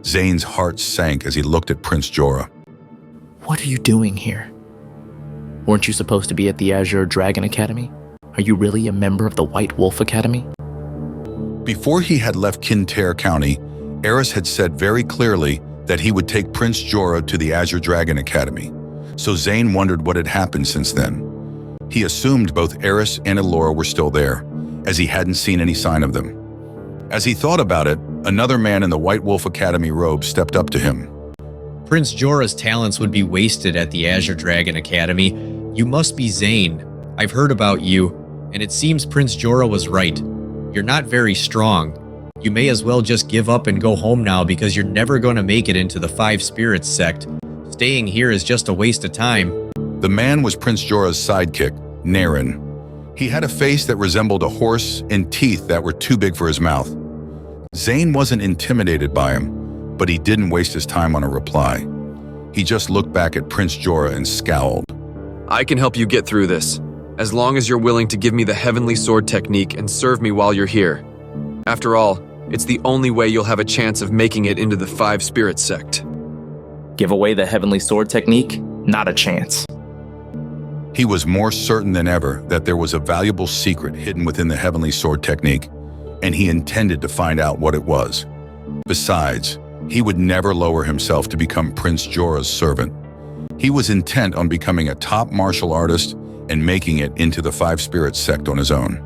Zane's heart sank as he looked at Prince Jorah. What are you doing here? Weren't you supposed to be at the Azure Dragon Academy? Are you really a member of the White Wolf Academy? Before he had left Kintyre County, Aerys had said very clearly that he would take Prince Jorah to the Azure Dragon Academy, so Zane wondered what had happened since then. He assumed both Aerys and Elora were still there, as he hadn't seen any sign of them. As he thought about it, another man in the White Wolf Academy robe stepped up to him. Prince Jorah's talents would be wasted at the Azure Dragon Academy. You must be Zane. I've heard about you, and it seems Prince Jorah was right. You're not very strong. You may as well just give up and go home now because you're never going to make it into the Five Spirits sect. Staying here is just a waste of time. The man was Prince Jorah's sidekick, Naren. He had a face that resembled a horse and teeth that were too big for his mouth. Zane wasn't intimidated by him, but he didn't waste his time on a reply. He just looked back at Prince Jorah and scowled. I can help you get through this, as long as you're willing to give me the Heavenly Sword technique and serve me while you're here. After all, it's the only way you'll have a chance of making it into the Five Spirits sect. Give away the Heavenly Sword technique? Not a chance. He was more certain than ever that there was a valuable secret hidden within the Heavenly Sword technique, and he intended to find out what it was. Besides, he would never lower himself to become Prince Jorah's servant. He was intent on becoming a top martial artist and making it into the Five Spirits sect on his own.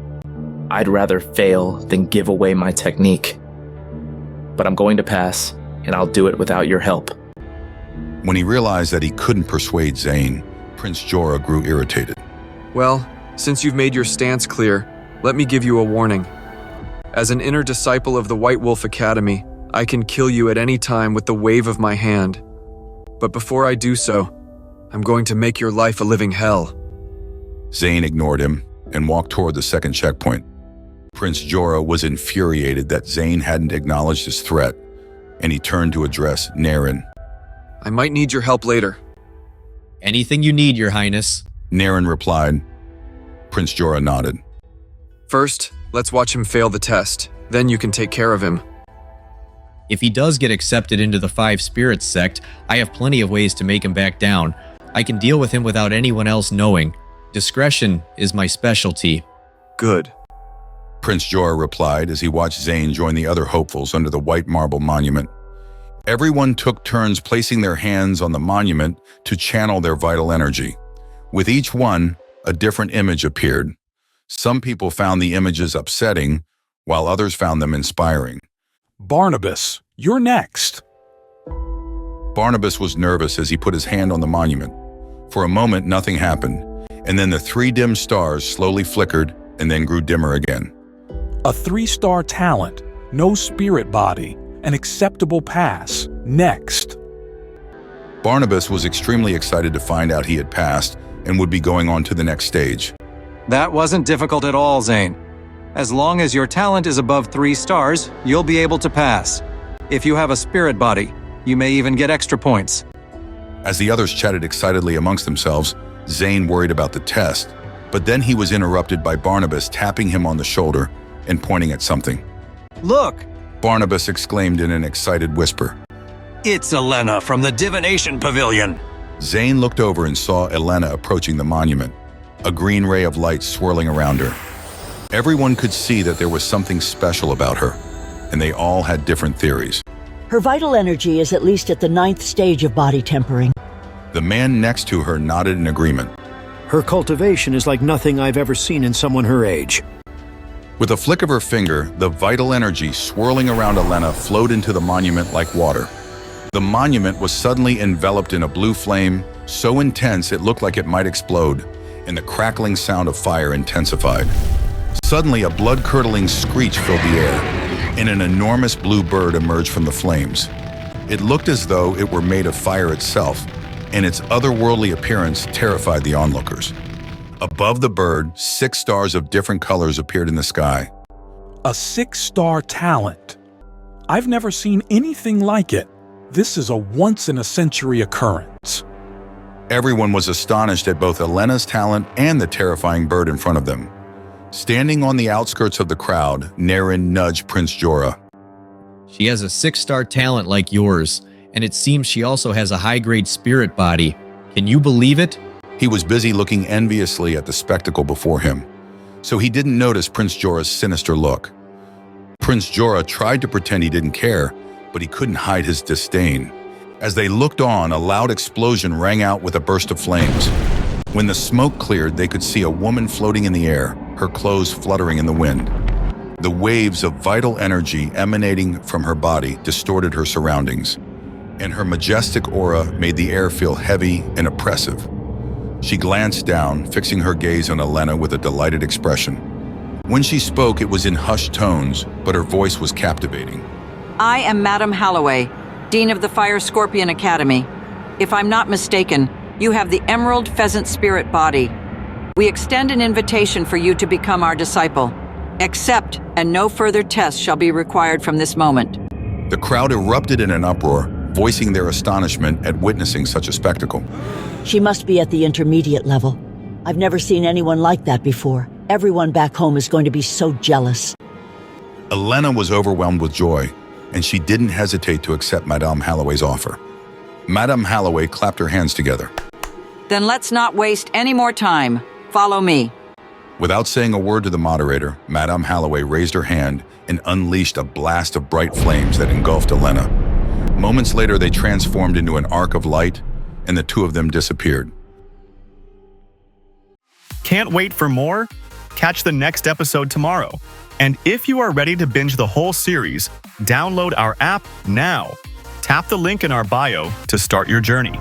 I'd rather fail than give away my technique. But I'm going to pass, and I'll do it without your help. When he realized that he couldn't persuade Zane, Prince Jorah grew irritated. Well, since you've made your stance clear, let me give you a warning. As an inner disciple of the White Wolf Academy, I can kill you at any time with the wave of my hand. But before I do so, I'm going to make your life a living hell. Zane ignored him and walked toward the second checkpoint. Prince Jorah was infuriated that Zane hadn't acknowledged his threat, and he turned to address Naren. I might need your help later. Anything you need, Your Highness. Naren replied. Prince Jorah nodded. First, let's watch him fail the test. Then you can take care of him. If he does get accepted into the Five Spirits sect, I have plenty of ways to make him back down. I can deal with him without anyone else knowing. Discretion is my specialty. Good. Prince Jorah replied as he watched Zane join the other hopefuls under the white marble monument. Everyone took turns placing their hands on the monument to channel their vital energy. With each one, a different image appeared. Some people found the images upsetting, while others found them inspiring. Barnabas, you're next. Barnabas was nervous as he put his hand on the monument. For a moment, nothing happened, and then the three dim stars slowly flickered and then grew dimmer again. A 3-star talent, no spirit body, an acceptable pass. Next. Barnabas was extremely excited to find out he had passed and would be going on to the next stage. That wasn't difficult at all, Zane. As long as your talent is above 3 stars, you'll be able to pass. If you have a spirit body, you may even get extra points. As the others chatted excitedly amongst themselves, Zane worried about the test, but then he was interrupted by Barnabas tapping him on the shoulder and pointing at something. Look! Barnabas exclaimed in an excited whisper. It's Elena from the Divination Pavilion! Zane looked over and saw Elena approaching the monument, a green ray of light swirling around her. Everyone could see that there was something special about her, and they all had different theories. Her vital energy is at least at the 9th stage of body tempering. The man next to her nodded in agreement. Her cultivation is like nothing I've ever seen in someone her age. With a flick of her finger, the vital energy swirling around Elena flowed into the monument like water. The monument was suddenly enveloped in a blue flame, so intense it looked like it might explode, and the crackling sound of fire intensified. Suddenly, a blood-curdling screech filled the air, and an enormous blue bird emerged from the flames. It looked as though it were made of fire itself, and its otherworldly appearance terrified the onlookers. Above the bird, 6 stars of different colors appeared in the sky. A 6-star talent. I've never seen anything like it. This is a once-in-a-century occurrence. Everyone was astonished at both Elena's talent and the terrifying bird in front of them. Standing on the outskirts of the crowd, Naren nudged Prince Jorah. She has a 6-star talent like yours, and it seems she also has a high-grade spirit body. Can you believe it? He was busy looking enviously at the spectacle before him, so he didn't notice Prince Jorah's sinister look. Prince Jorah tried to pretend he didn't care, but he couldn't hide his disdain. As they looked on, a loud explosion rang out with a burst of flames. When the smoke cleared, they could see a woman floating in the air, her clothes fluttering in the wind. The waves of vital energy emanating from her body distorted her surroundings, and her majestic aura made the air feel heavy and oppressive. She glanced down, fixing her gaze on Elena with a delighted expression. When she spoke, it was in hushed tones, but her voice was captivating. I am Madame Holloway, Dean of the Fire Scorpion Academy. If I'm not mistaken, you have the Emerald Pheasant Spirit Body. We extend an invitation for you to become our disciple. Accept, and no further tests shall be required from this moment. The crowd erupted in an uproar, voicing their astonishment at witnessing such a spectacle. She must be at the intermediate level. I've never seen anyone like that before. Everyone back home is going to be so jealous. Elena was overwhelmed with joy, and she didn't hesitate to accept Madame Holloway's offer. Madame Holloway clapped her hands together. Then let's not waste any more time. Follow me. Without saying a word to the moderator, Madame Holloway raised her hand and unleashed a blast of bright flames that engulfed Elena. Moments later, they transformed into an arc of light, and the two of them disappeared. Can't wait for more? Catch the next episode tomorrow. And if you are ready to binge the whole series, download our app now. Tap the link in our bio to start your journey.